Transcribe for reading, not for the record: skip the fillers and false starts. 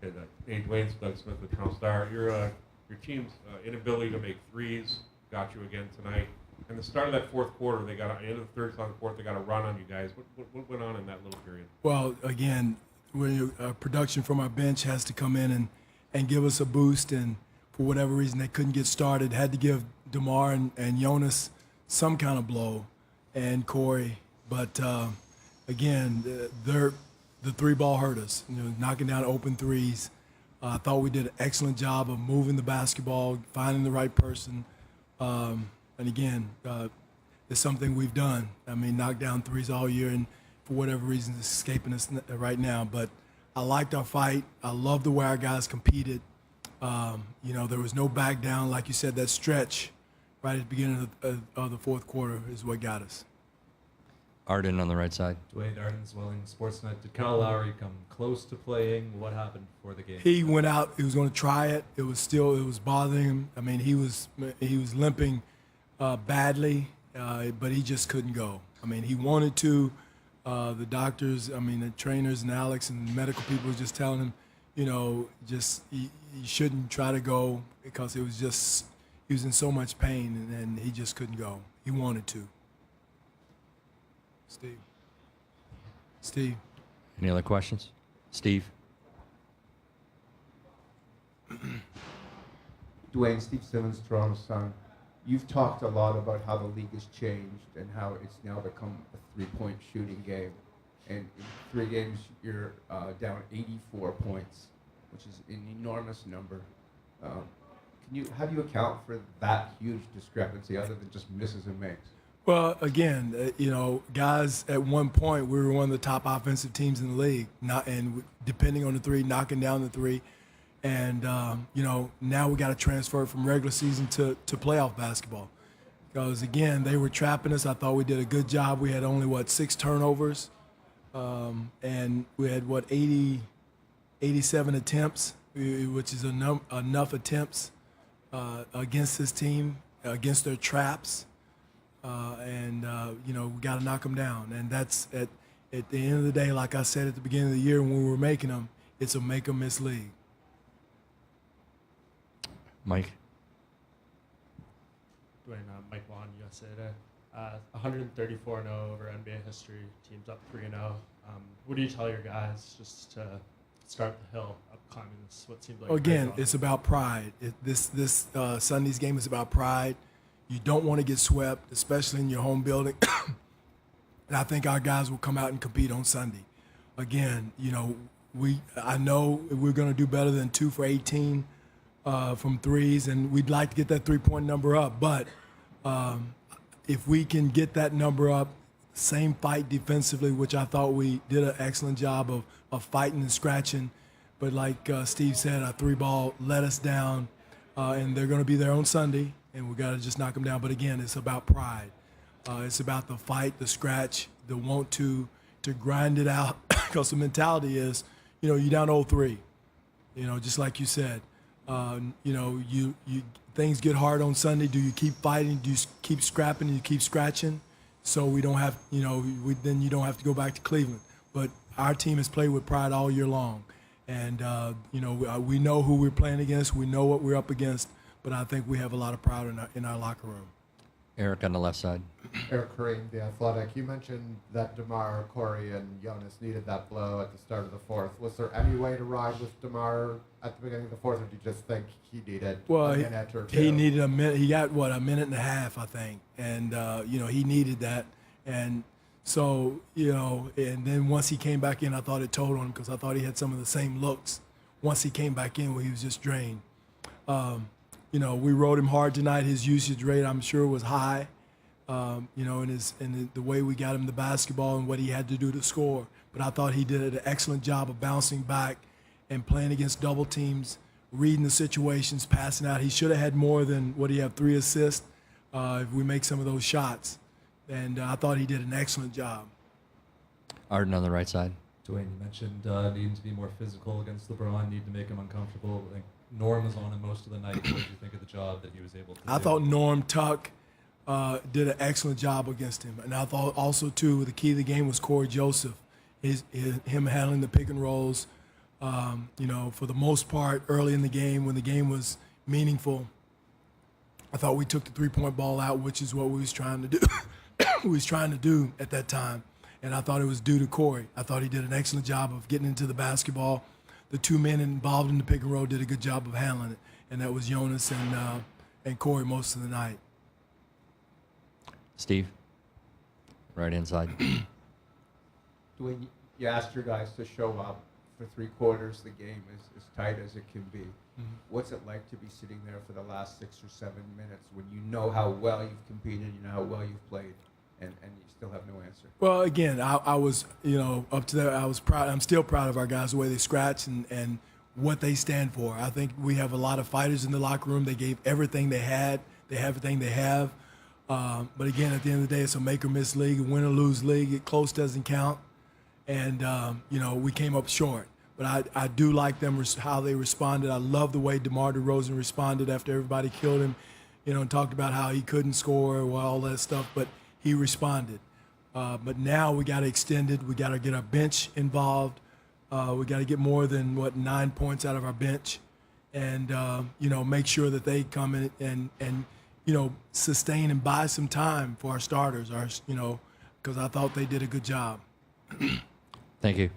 Okay, hey, Dwane's Doug Smith with Town Star. Your team's inability to make threes got you again tonight. And the start of that fourth quarter, they got end of the third, fourth, they got a run on you guys. What went on in that little period? Well, again, when production from our bench has to come in and give us a boost, and for whatever reason they couldn't get started, had to give DeMar and Jonas some kind of blow, and Corey. But again, the three ball hurt us. Knocking down open threes. I thought we did an excellent job of moving the basketball, finding the right person. And again, it's something we've done. I mean, knocked down threes all year, and for whatever reason, it's escaping us right now. But I liked our fight. I loved the way our guys competed. There was no back down. Like you said, that stretch right at the beginning of the fourth quarter is what got us. Arden on the right side. Dwane, Arden's Welling, Sportsnet. Did Kyle Lowry come close to playing? What happened before the game? He went out. He was going to try it. It was bothering him. I mean, he was limping badly, but he just couldn't go. I mean, he wanted to. The doctors, the trainers and Alex and the medical people were just telling him, he shouldn't try to go because he was in so much pain, and he just couldn't go. He wanted to. Steve. Any other questions? Steve? Dwane, Steve Simmons, Toronto Sun. You've talked a lot about how the league has changed and how it's now become a three-point shooting game. And in 3 games, you're down 84 points, which is an enormous number. How do you account for that huge discrepancy other than just misses and makes? Well, again, guys, at one point we were one of the top offensive teams in the league, depending on the three, knocking down the three. And, now we got to transfer from regular season to playoff basketball. Because, again, they were trapping us. I thought we did a good job. We had only, 6 turnovers. And we had, 87 attempts, which is enough attempts against this team, against their traps. We got to knock them down. And that's, at the end of the day, like I said at the beginning of the year when we were making them, it's a make-or-miss league. Mike? Dwane, Mike Vaughn, USA Today. 134-0 over NBA history. Teams up 3-0. What do you tell your guys just to start the hill up climbing this? What seems like again, it's about pride. This Sunday's game is about pride. You don't want to get swept, especially in your home building. And I think our guys will come out and compete on Sunday. Again, I know we're going to do better than 2 for 18 from threes, and we'd like to get that three-point number up. But if we can get that number up, same fight defensively, which I thought we did an excellent job of fighting and scratching. But like Steve said, our three ball let us down, and they're going to be there on Sunday, and we got to just knock them down. But again, it's about pride. It's about the fight, the scratch, the want to grind it out. Because the mentality is, you're down 0-3. Just like you said. You things get hard on Sunday. Do you keep fighting? Do you keep scrapping? Do you keep scratching? So we don't have, then you don't have to go back to Cleveland. But our team has played with pride all year long. And, we know who we're playing against. We know what we're up against. But I think we have a lot of pride in our locker room. Eric on the left side. Eric Kareem, The Athletic. You mentioned that DeMar, Corey, and Jonas needed that blow at the start of the fourth. Was there any way to ride with DeMar at the beginning of the fourth, or do you just think he needed a minute or two? He needed a minute. He got, a minute and a half, I think. And, he needed that. And so, and then once he came back in, I thought it told on him because I thought he had some of the same looks once he came back in where he was just drained. We rode him hard tonight. His usage rate, I'm sure, was high. And the way we got him the basketball and what he had to do to score. But I thought he did an excellent job of bouncing back and playing against double teams, reading the situations, passing out. He should have had more than what he had, 3 assists, if we make some of those shots. And I thought he did an excellent job. Arden on the right side. Dwane, you mentioned needing to be more physical against LeBron, need to make him uncomfortable. I think Norm was on him most of the night. What did you think of the job that he was able to do? I thought Norm Tuck did an excellent job against him. And I thought also, too, the key to the game was Corey Joseph, him handling the pick and rolls. For the most part, early in the game, when the game was meaningful, I thought we took the three-point ball out, which is what we was trying to do. We was trying to do at that time, and I thought it was due to Corey. I thought he did an excellent job of getting into the basketball. The two men involved in the pick and roll did a good job of handling it, and that was Jonas and Corey most of the night. Steve, right inside. Dwane, you asked your guys to show up for 3 quarters. The game is as tight as it can be. Mm-hmm. What's it like to be sitting there for the last 6 or 7 minutes when you know how well you've competed, you know how well you've played, and you still have no answer? Well, again, I was, up to that, I was proud. I'm still proud of our guys, the way they scratch and what they stand for. I think we have a lot of fighters in the locker room. They gave everything they had. They have everything they have. But again, at the end of the day, it's a make or miss league, a win or lose league. It close doesn't count. And, we came up short. But I do like them, how they responded. I love the way DeMar DeRozan responded after everybody killed him, and talked about how he couldn't score or all that stuff. But he responded. But now we got to extend it. We got to get our bench involved. We got to get more than, 9 points out of our bench. And, make sure that they come in and sustain and buy some time for our starters, because I thought they did a good job. Thank you.